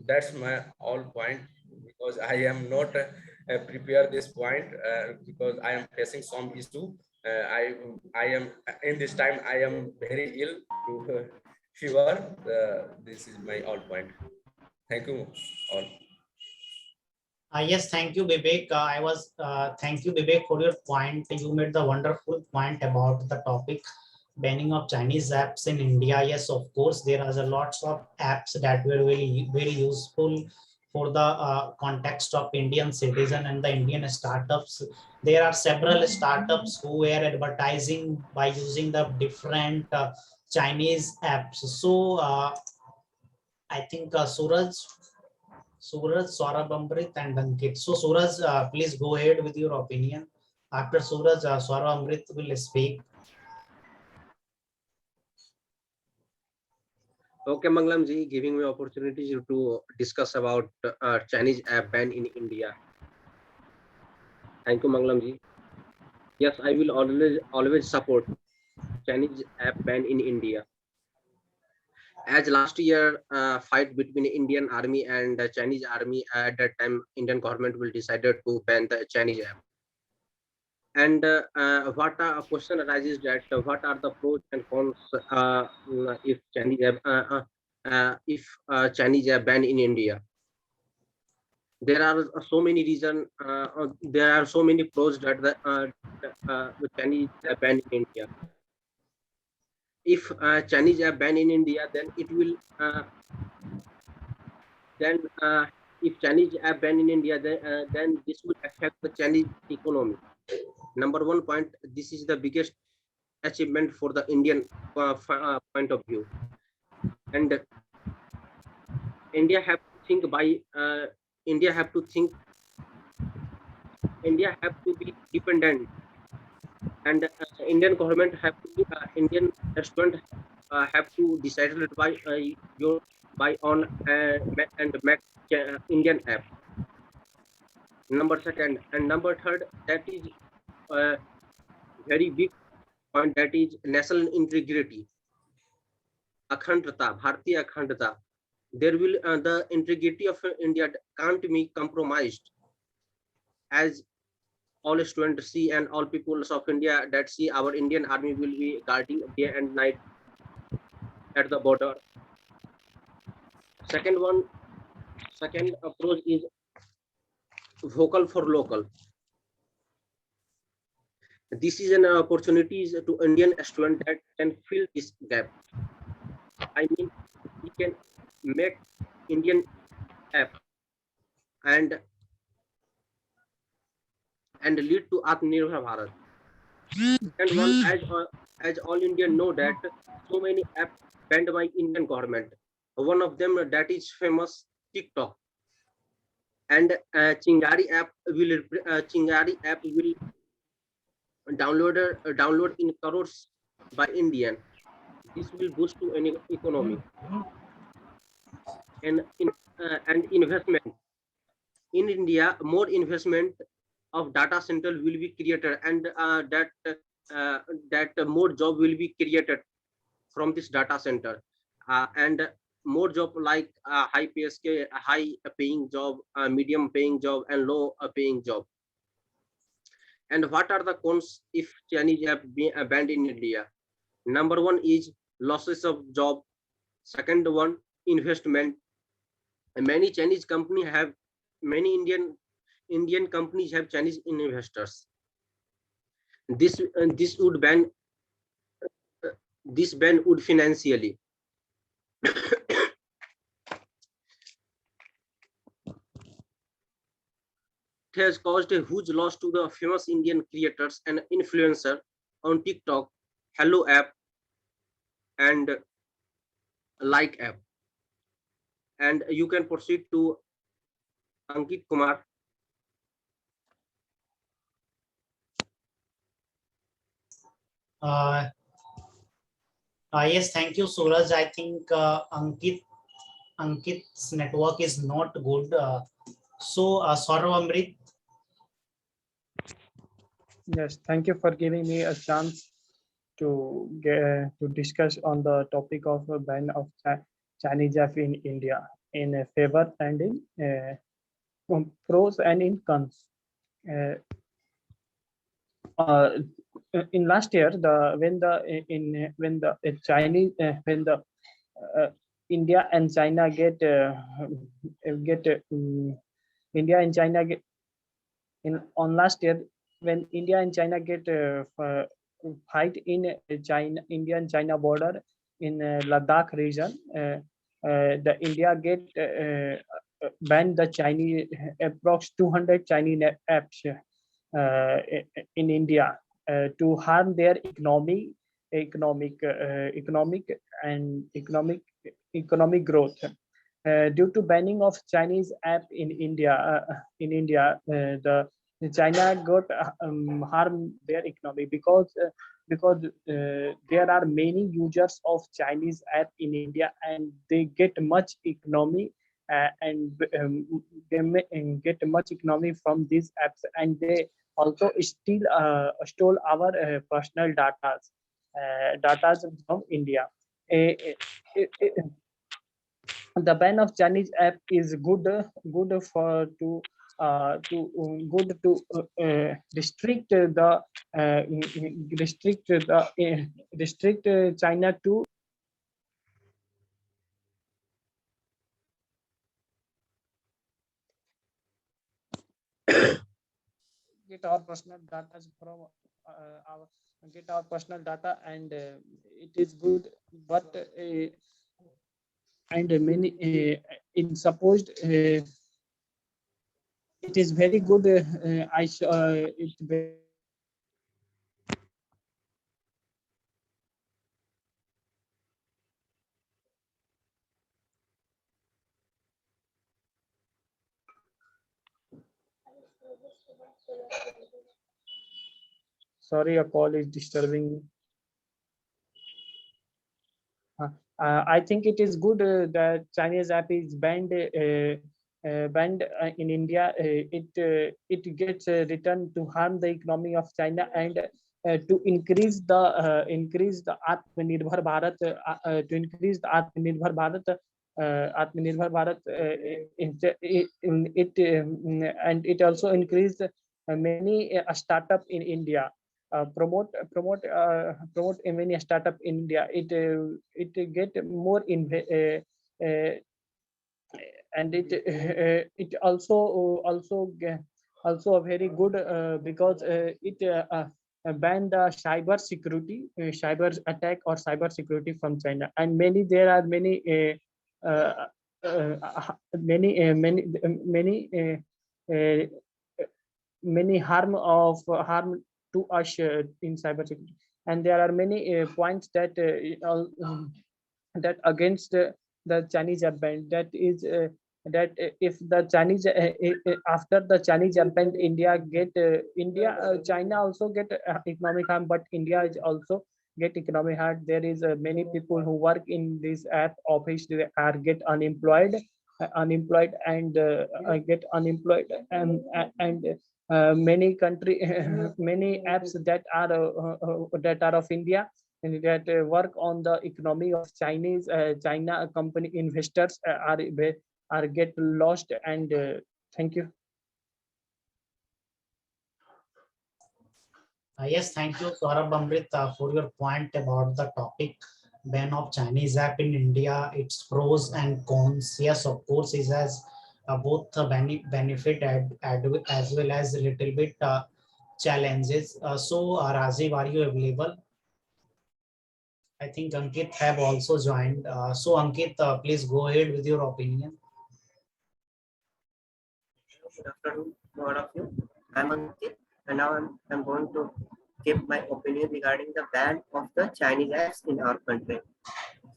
That's my all point, because I am not prepare this point, because I am facing some issue. I am in this time I am very ill to fever. This is my all point. Thank you all. Yes, thank you, Vivek. Thank you, Vivek, for your point. You made the wonderful point about the topic banning of Chinese apps in India. Yes, of course, there are a lots of apps that were really very useful for the context of Indian citizen and the Indian startups. There are several startups who were advertising by using the different Chinese apps. So I think Suraj, Saurabh, Amrit, and Ankit. So, Suraj, please go ahead with your opinion. After Suraj, Saurabh, Amrit will speak. Okay, Manglam ji, giving me opportunity to discuss about Chinese app ban in India. Thank you, Manglam ji. Yes, I will always support Chinese app ban in India. As last year fight between Indian army and Chinese army, at that time Indian government will decided to ban the Chinese app. And what a question arises that what are the pros and cons if Chinese app ban in India? There are so many reasons. There are so many pros that the Chinese app ban in India. If Chinese app ban in India, then it will then if Chinese app ban in India, then this will affect the Chinese economy. Number one point, this is the biggest achievement for the Indian point of view, and India have to think by India have to think India have to be dependent, and Indian government have to be, Indian restaurant have to decide by your by on and make Indian app. Number second and number third, that is a very big point, that is national integrity, Akhandata, Bharatiya Akhandata. There will the integrity of India can't be compromised, as all students see and all peoples of India that see our Indian army will be guarding day and night at the border. Second approach is vocal for local. This is an opportunity to Indian student that can fill this gap. I mean, we can make Indian app and lead to Atmanirbhar Bharat. And one, as all Indian know that so many apps banned by Indian government. One of them that is famous TikTok, and Chingari app will download in crores by Indian. This will boost to any economy and investment in India. More investment of data center will be created, and that more job will be created from this data center, and more job like high PSK, high paying job, medium paying job, and low paying job. And what are the cons if Chinese app be banned in India? Number one is losses of job. Second one, investment. Many Chinese company have many Indian companies have Chinese investors. This would ban this ban would financially it has caused a huge loss to the famous Indian creators and influencer on TikTok, Hello app, and Like app. And you can proceed to Ankit Kumar. Uh, yes, thank you, Suraj. I think Ankit's network is not good. So, Saurabh, Amrit. Yes, thank you for giving me a chance to discuss on the topic of a ban of Chinese app in India. in favor and in pros and in cons. Uh, uh, in last year, the when the Chinese when the uh, India and China get India and China get in on last year when India and China get fight in China India and China border in Ladakh region. The India get banned the Chinese approx 200 Chinese apps in India to harm their economic and economic growth. Due to banning of Chinese app in India, the China got harm their economy because there are many users of Chinese app in India and they get much economy and they get much economy from these apps, and they also stole our personal data from India. Eh, eh, eh, the ban of Chinese app is good for good to restrict the restrict China to get our personal data from our get our personal data, and it is good, but and many in supposed it is very good. It very good. Sorry, a call is disturbing me. I think it is good that Chinese app is banned in India. It gets returned to harm the economy of China and to increase the Atmanirbhar Bharat to increase the Atmanirbhar Bharat and it also increased many startup in India. Promote many startup in India. It get more in and it also a very good because it ban the cyber attack or cyber security from China, and many there are many uh, many harm to us in cybersecurity, and there are many points that against the Chinese ban. That is if the Chinese after the Chinese ban, China also get economic harm, but India is also get economic harm. There is many people who work in this app office, they are get unemployed and get unemployed, and many country many apps that are of India and that work on the economy of China company investors are get lost, and thank you. Yes, thank you, Saurabh Amrit, for your point about the topic ban of Chinese app in India, its pros and cons. Yes, of course, it has both the benefit as well as a little bit challenges. Rajiv, are you available? I think Ankit have also joined. Ankit, please go ahead with your opinion. Good afternoon to all of you. I'm Ankit, and now I'm going to give my opinion regarding the ban of the Chinese apps in our country.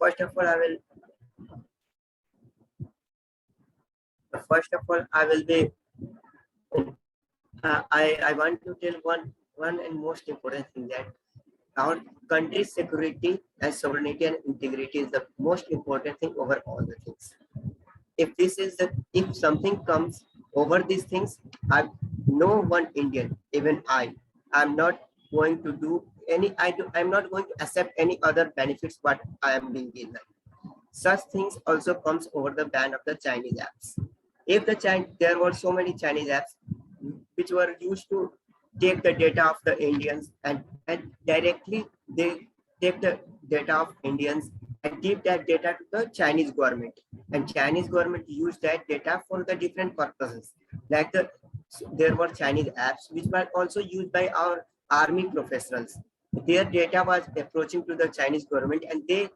First of all, I will be. I want to tell one and most important thing, that our country's security and sovereignty and integrity is the most important thing over all the things. If something comes over these things, no one Indian, even I'm not going to do any. I'm not going to accept any other benefits what I am being given. such things also comes over the ban of the Chinese apps. If there were so many Chinese apps which were used to take the data of the Indians and directly they take the data of Indians and give that data to the Chinese government. And Chinese government use that data for the different purposes. Like there were Chinese apps which were also used by our army professionals. Their data was approaching to the Chinese government and they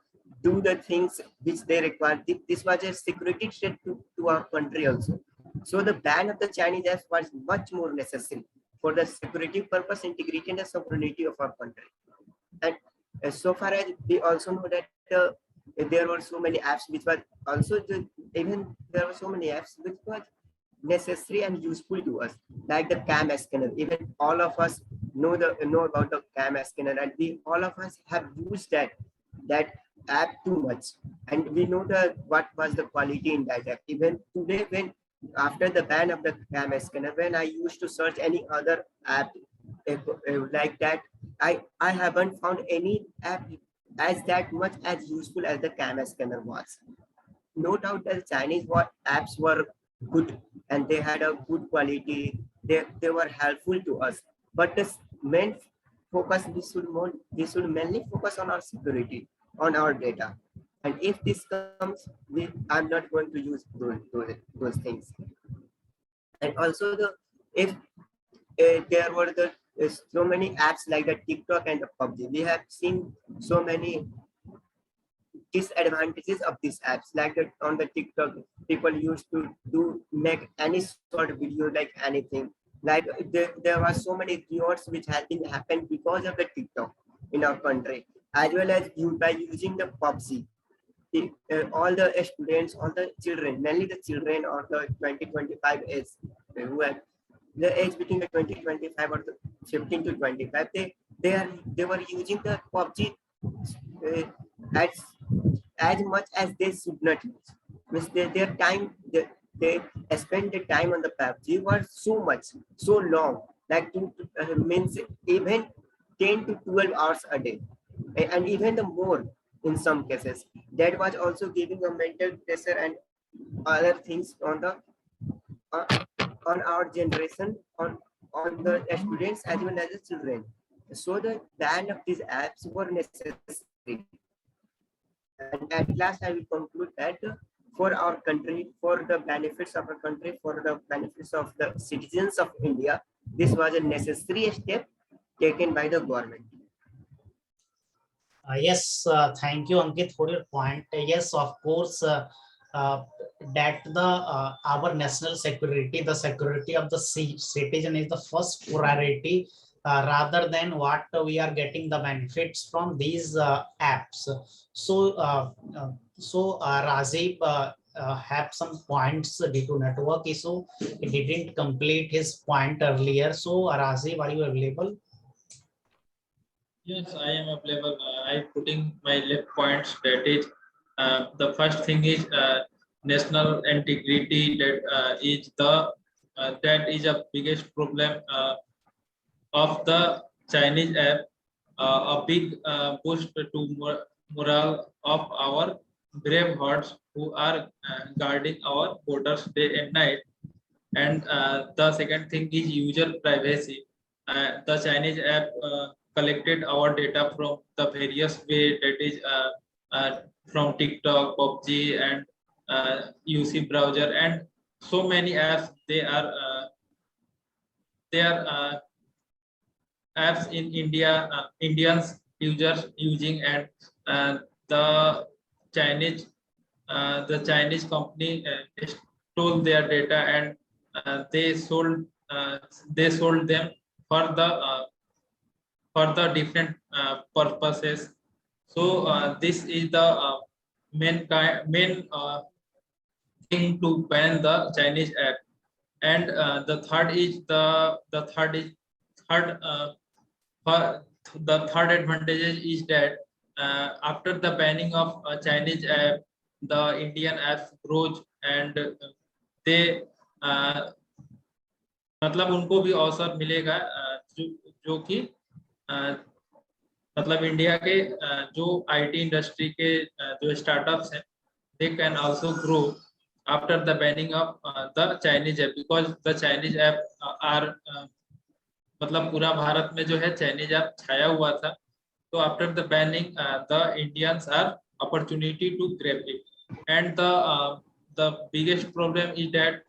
do the things which they require. This was a security threat to our country also. So the ban of the Chinese apps was much more necessary for the security purpose, integrity and the sovereignty of our country. And so far as we also know that there were so many apps which were also even there were so many apps which were necessary and useful to us, like the cam scanner. Even all of us know about the cam scanner, and we all of us have used that app too much, and we know what was the quality in that app. Even today, when after the ban of the cam scanner, when I used to search any other app like that, I haven't found any app as that much as useful as the cam scanner was. No doubt that Chinese apps were good and they had a good quality. They were helpful to us. But the main focus we should mainly focus on our security, on our data. And if this comes, I'm not going to use those things. And also if there were so many apps like the TikTok and the PUBG, we have seen so many disadvantages of these apps. Like that on the TikTok, people used to make any sort of video like anything. Like there were so many riots which had been happened because of the TikTok in our country, as well as by using the PUBG. All the students, all the children, mainly the children or the 20-25 age, who have the age between the 20-25 or the 15 to 25, they were using the PUBG as much as they should not use. Means their time they spend the time on the PUBG was so much, so long, like means even 10 to 12 hours a day, and even the more in some cases. That was also giving a mental pressure and other things uh, on our generation, on the students as well as the children. So the ban of these apps were necessary. And at last, I will conclude that for our country, for the benefits of our country, for the benefits of the citizens of India, this was a necessary step taken by the government. Yes, thank you, Ankit, for your point. Yes, of course, uh, that the our national security, the security of the citizen is the first priority, rather than what we are getting the benefits from these apps. So, Rajiv have some points due to network issue. He didn't complete his point earlier. So, Rajiv, are you available? Yes, I am available. I putting my left points. That is, the first thing is national integrity. That is a biggest problem of the Chinese app. A big boost to morale of our brave hearts who are guarding our borders day and night. And the second thing is user privacy. The Chinese app collected our data from the various way, that is from TikTok, PUBG, and UC browser, and so many apps. They are apps in India, Indians users using, and the Chinese the Chinese company stole their data, and they sold them for the different purposes. So this is the main thing to ban the Chinese app. And the third is third the third advantage is that after the banning of Chinese app, the Indian apps grows, and they मतलब उनको भी अवसर मिलेगा, जो कि मतलब India के जो आईटी इंडस्ट्री के जो स्टार्टअप्स हैं they can also grow after the banning of the Chinese app, because the Chinese app are मतलब पूरा भारत में जो है चाइनीज ऐप छाया हुआ था. तो after the banning the Indians are opportunity to grab it, and the biggest problem is that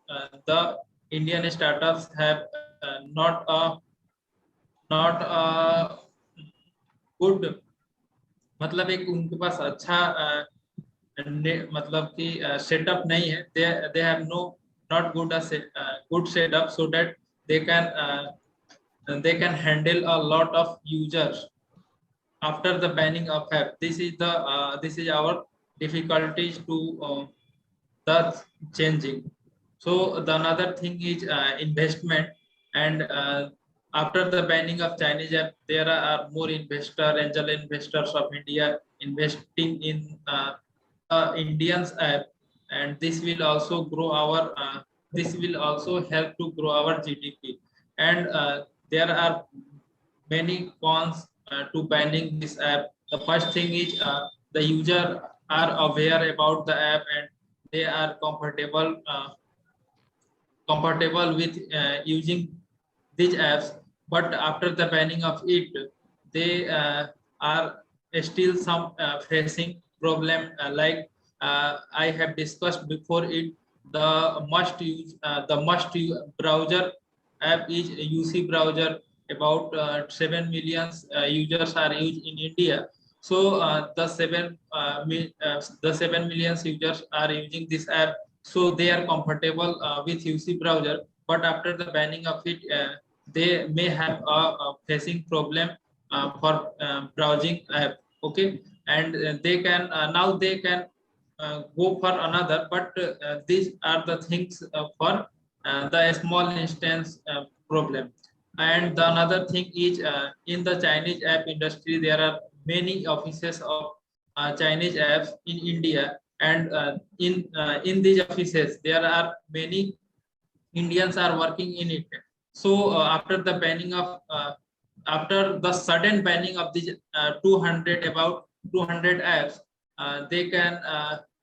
the Indian startups have not a good, मतलब एक उनके पास अच्छा मतलब कि सेटअप नहीं है. they have no not good good setup so that they can handle a lot of users after the banning of app. This is our difficulties to the changing. So the another thing is investment, and after the banning of Chinese app, there are more angel investors of India investing in Indians app, and this will also grow our this will also help to grow our GDP. And there are many cons to banning this app. The first thing is the user are aware about the app and they are comfortable with using these apps. But after the banning of it, they are still some facing problem like I have discussed before it. The must use browser app is UC browser. About 7 million users are used in India. So the 7 million users are using this app, so they are comfortable with UC browser. But after the banning of it, they may have a facing problem for browsing app. Okay, and they can now they can go for another, but these are the things for the small instance problem. And the another thing is in the Chinese app industry, there are many offices of Chinese apps in India, and in these offices there are many Indians are working in it. So after the banning of after the sudden banning of these 200 about 200 apps, they can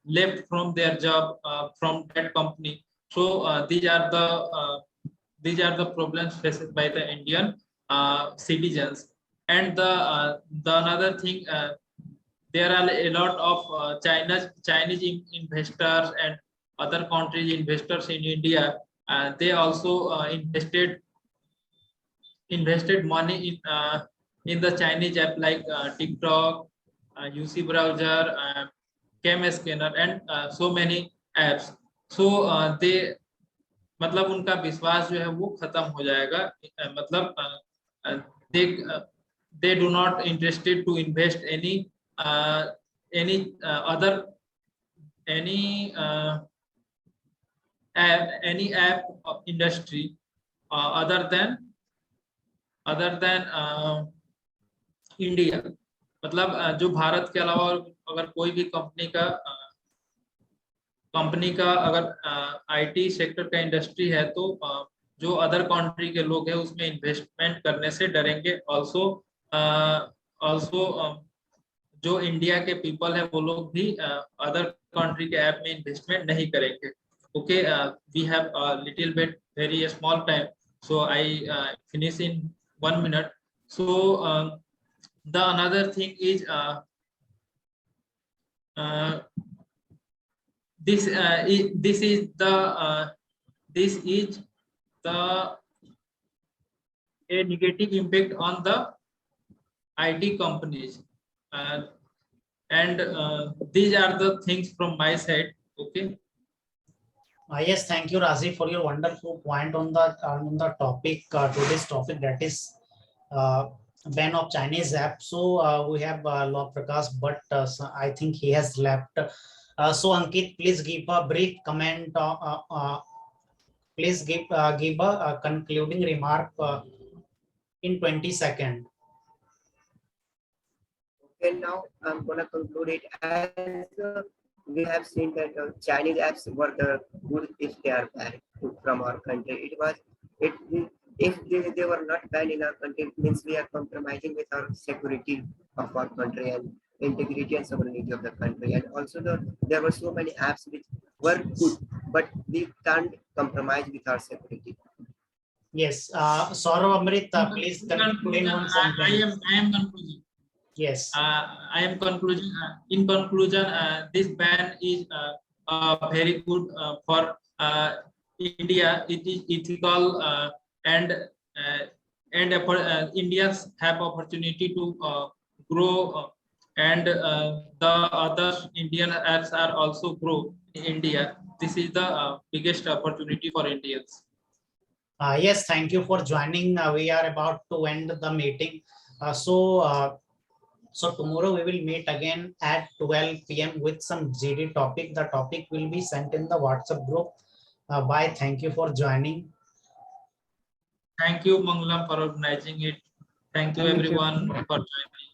left from their job from that company. So these are the problems faced by the Indian citizens. And the another thing, there are a lot of Chinese investors and other countries investors in India. They also invested money in the Chinese app like TikTok, UC browser, Cam scanner, and so many apps. So they मतलब उनका विश्वास जो है वो खत्म हो जाएगा. मतलब they they do not interested to invest any other any app industry other than India. मतलब जो भारत के अलावा अगर कोई भी कंपनी का अगर आईटी सेक्टर का इंडस्ट्री है, तो जो अदर कंट्री के लोग हैं उसमें इन्वेस्टमेंट करने से डरेंगे. ऑल्सो ऑल्सो जो इंडिया के पीपल है वो लोग भी अदर कंट्री के ऐप में इन्वेस्टमेंट नहीं करेंगे. Okay, we have little bit very small time, so I finish in 1 minute. So the another thing is this this is the a negative impact on the IT companies, and these are the things from my side. Okay. Yes, thank you, Razi, for your wonderful point on the topic, today's topic, that is ban of Chinese app. So we have Lord Prakash, but I think he has left. So Ankit, please give a brief comment. Please give a concluding remark in 20 seconds. Okay, now I'm gonna conclude it as we have seen that Chinese apps were the good if they are banned from our country. It was it if they were not banned in our country, it means we are compromising with our security of our country, and integrity and sovereignty of the country. And also there were so many apps which were good, but we can't compromise with our security. Yes, Saurav Amrit, please conclude in one sentence. I am concluding. Yes. I am concluding. In conclusion, this ban is very good for India. It is ethical and Indians have opportunity to grow, and the other Indian apps are also grow in India. This is the biggest opportunity for Indians. Yes, thank you for joining. We are about to end the meeting. So tomorrow we will meet again at 12 p.m. with some GD topic. The topic will be sent in the WhatsApp group. Bye. Thank you for joining. Thank you, Mangalam, for organizing it. Thank you, Thank you. everyone, for joining.